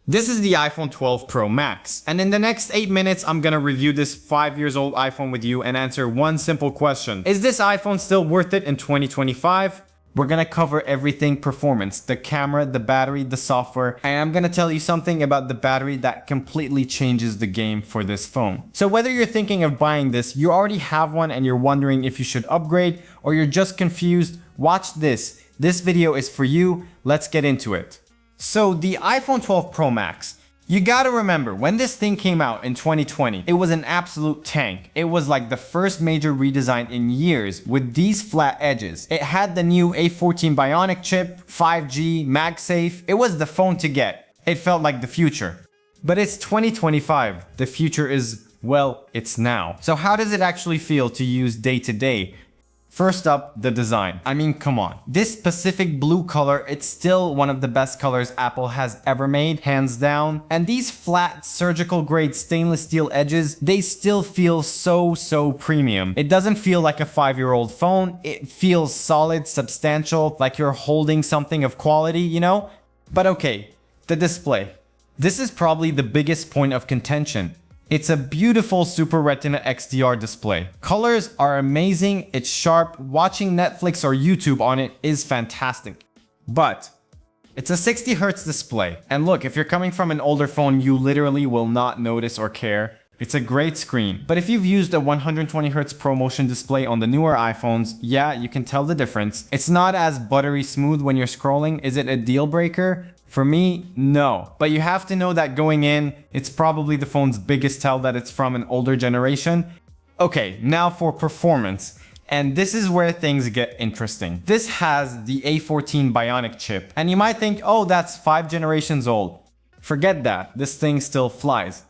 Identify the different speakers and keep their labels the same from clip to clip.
Speaker 1: This is the iPhone 12 Pro Max, and in the next 8 minutes, I'm gonna review this 5 years old iPhone with you and answer one simple question. Is this iPhone still worth it in 2025? We're gonna cover everything performance, the camera, the battery, the software, and I'm gonna tell you something about the battery that completely changes the game for this phone. So whether you're thinking of buying this, you already have one and you're wondering if you should upgrade, or you're just confused, watch this. This video is for you. Let's get into it. So the iPhone 12 Pro Max, you gotta remember, when this thing came out in 2020, it was an absolute tank. It was like the first major redesign in years with these flat edges. It had the new A14 Bionic chip, 5G, MagSafe. It was the phone to get. It felt like the future. But it's 2025. The future is, well, it's now. So how does it actually feel to use day to day? First up, the design. I mean, come on. This Pacific blue color, it's still one of the best colors Apple has ever made, hands down. And these flat surgical grade stainless steel edges, they still feel so premium. It doesn't feel like a 5-year-old phone. It feels solid, substantial, like you're holding something of quality, you know? But okay, the display. This is probably the biggest point of contention. It's a beautiful Super Retina XDR display. Colors are amazing, it's sharp, watching Netflix or YouTube on it is fantastic. But it's a 60Hz display. And look, if you're coming from an older phone, you literally will not notice or care. It's a great screen. But if you've used a 120Hz ProMotion display on the newer iPhones, yeah, you can tell the difference. It's not as buttery smooth when you're scrolling. Is it a deal breaker? For me, no. But you have to know that going in, it's probably the phone's biggest tell that it's from an older generation. Okay, now for performance. And this is where things get interesting. This has the A14 Bionic chip. And you might think, oh, that's 5 generations old. Forget that, this thing still flies.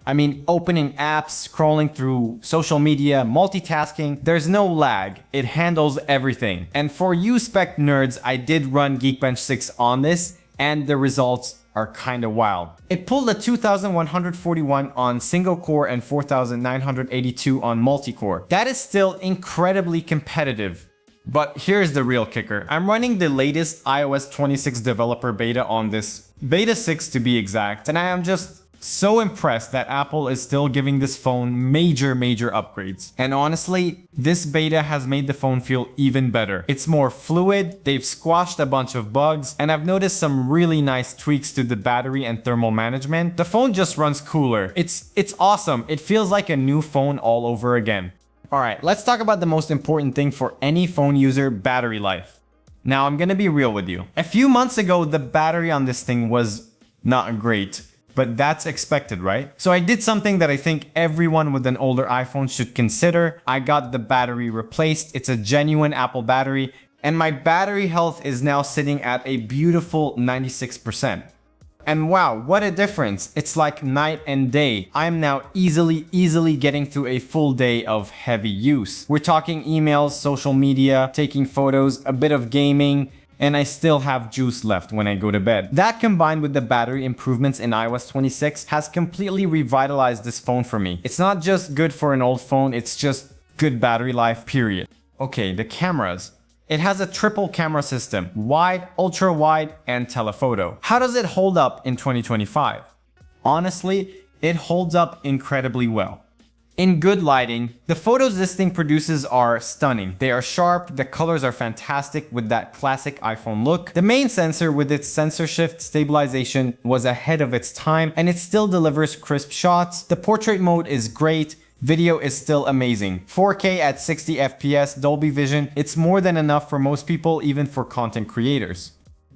Speaker 1: I mean, opening apps, scrolling through social media, multitasking, there's no lag. It handles everything. And for you spec nerds, I did run Geekbench 6 on this, and the results are kinda wild. It pulled a 2141 on single core and 4982 on multi-core. That is still incredibly competitive. But here's the real kicker. I'm running the latest iOS 26 developer beta on this, beta 6 to be exact, and I am just so impressed that Apple is still giving this phone major upgrades. And honestly, this beta has made the phone feel even better. It's more fluid, they've squashed a bunch of bugs, and I've noticed some really nice tweaks to the battery and thermal management. The phone just runs cooler. It's awesome. It feels like a new phone all over again. Alright, let's talk about the most important thing for any phone user, battery life. Now, I'm gonna be real with you. A few months ago, the battery on this thing was not great. But that's expected, right? So I did something that I think everyone with an older iPhone should consider. I got the battery replaced. It's a genuine Apple battery, and my battery health is now sitting at a beautiful 96%. And wow, what a difference. It's like night and day. I'm now easily getting through a full day of heavy use. We're talking emails, social media, taking photos, a bit of gaming, and I still have juice left when I go to bed. That combined with the battery improvements in iOS 26 has completely revitalized this phone for me. It's not just good for an old phone, it's just good battery life, period. Okay, the cameras. It has a triple camera system, wide, ultra wide, and telephoto. How does it hold up in 2025? Honestly, it holds up incredibly well. In good lighting, the photos this thing produces are stunning. They are sharp, the colors are fantastic with that classic iPhone look. The main sensor with its sensor shift stabilization was ahead of its time, and it still delivers crisp shots. The portrait mode is great. Video is still amazing. 4K at 60 FPS, Dolby Vision, it's more than enough for most people, even for content creators.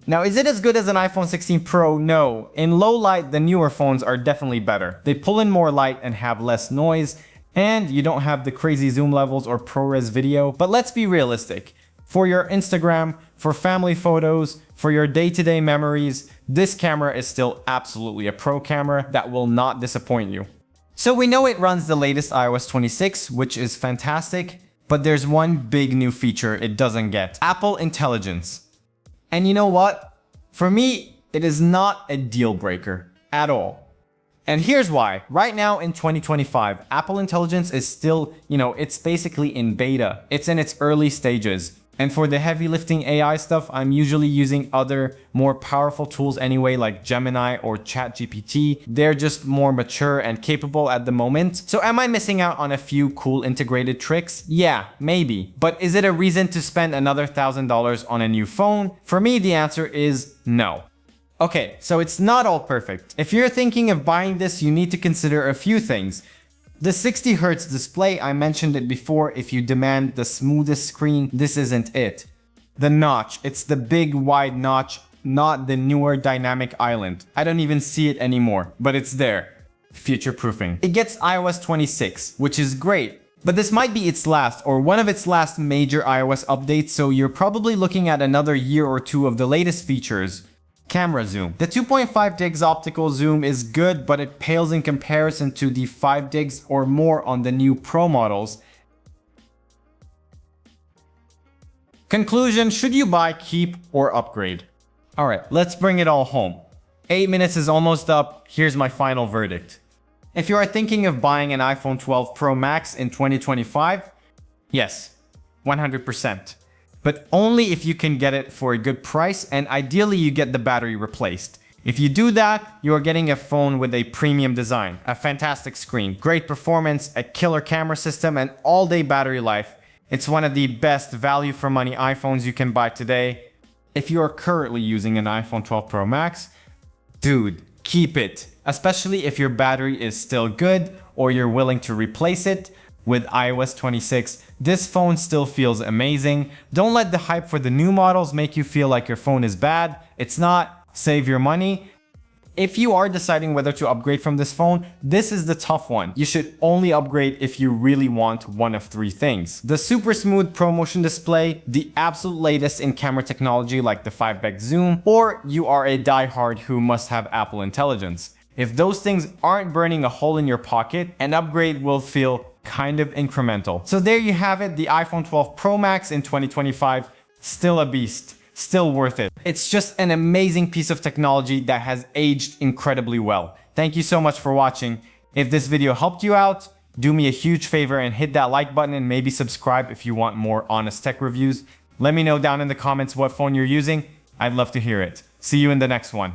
Speaker 1: Now, is it as good as an iPhone 16 Pro? No. In low light, the newer phones are definitely better. They pull in more light and have less noise, and you don't have the crazy zoom levels or ProRes video. But let's be realistic. For your Instagram, for family photos, for your day-to-day memories, this camera is still absolutely a pro camera that will not disappoint you. So we know it runs the latest iOS 26, which is fantastic, but there's one big new feature it doesn't get: Apple Intelligence. And you know what? For me, it is not a deal breaker at all. And here's why. Right now in 2025, Apple Intelligence is still, it's basically in beta. It's in its early stages. And for the heavy lifting AI stuff, I'm usually using other more powerful tools anyway, like Gemini or ChatGPT. They're just more mature and capable at the moment. So am I missing out on a few cool integrated tricks? Yeah, maybe. But is it a reason to spend another $1,000 on a new phone? For me, the answer is no. Okay, so it's not all perfect. If you're thinking of buying this, you need to consider a few things. The 60Hz display, I mentioned it before, if you demand the smoothest screen, this isn't it. The notch, it's the big wide notch, not the newer dynamic island. I don't even see it anymore, but it's there. Future-proofing. It gets iOS 26, which is great. But this might be its last or one of its last major iOS updates, so you're probably looking at another year or two of the latest features. Camera zoom. The 2.5 digs optical zoom is good, but it pales in comparison to the 5 digs or more on the new Pro models. Conclusion, should you buy, keep, or upgrade? Alright, let's bring it all home. 8 minutes is almost up, here's my final verdict. If you are thinking of buying an iPhone 12 Pro Max in 2025, yes, 100%. But only if you can get it for a good price, and ideally you get the battery replaced. If you do that, you are getting a phone with a premium design, a fantastic screen, great performance, a killer camera system, and all-day battery life. It's one of the best value for money iPhones you can buy today. If you are currently using an iPhone 12 Pro Max, dude, keep it. Especially if your battery is still good or you're willing to replace it. With iOS 26, this phone still feels amazing. Don't let the hype for the new models make you feel like your phone is bad. It's not. Save your money. If you are deciding whether to upgrade from this phone, this is the tough one. You should only upgrade if you really want one of 3 things. The super smooth ProMotion display, the absolute latest in camera technology like the 5x zoom, or you are a diehard who must have Apple Intelligence. If those things aren't burning a hole in your pocket, an upgrade will feel kind of incremental. So there you have it, the iPhone 12 Pro Max in 2025, still a beast, still worth it. It's just an amazing piece of technology that has aged incredibly well. Thank you so much for watching. If this video helped you out, do me a huge favor and hit that like button and maybe subscribe if you want more honest tech reviews. Let me know down in the comments what phone you're using. I'd love to hear it. See you in the next one.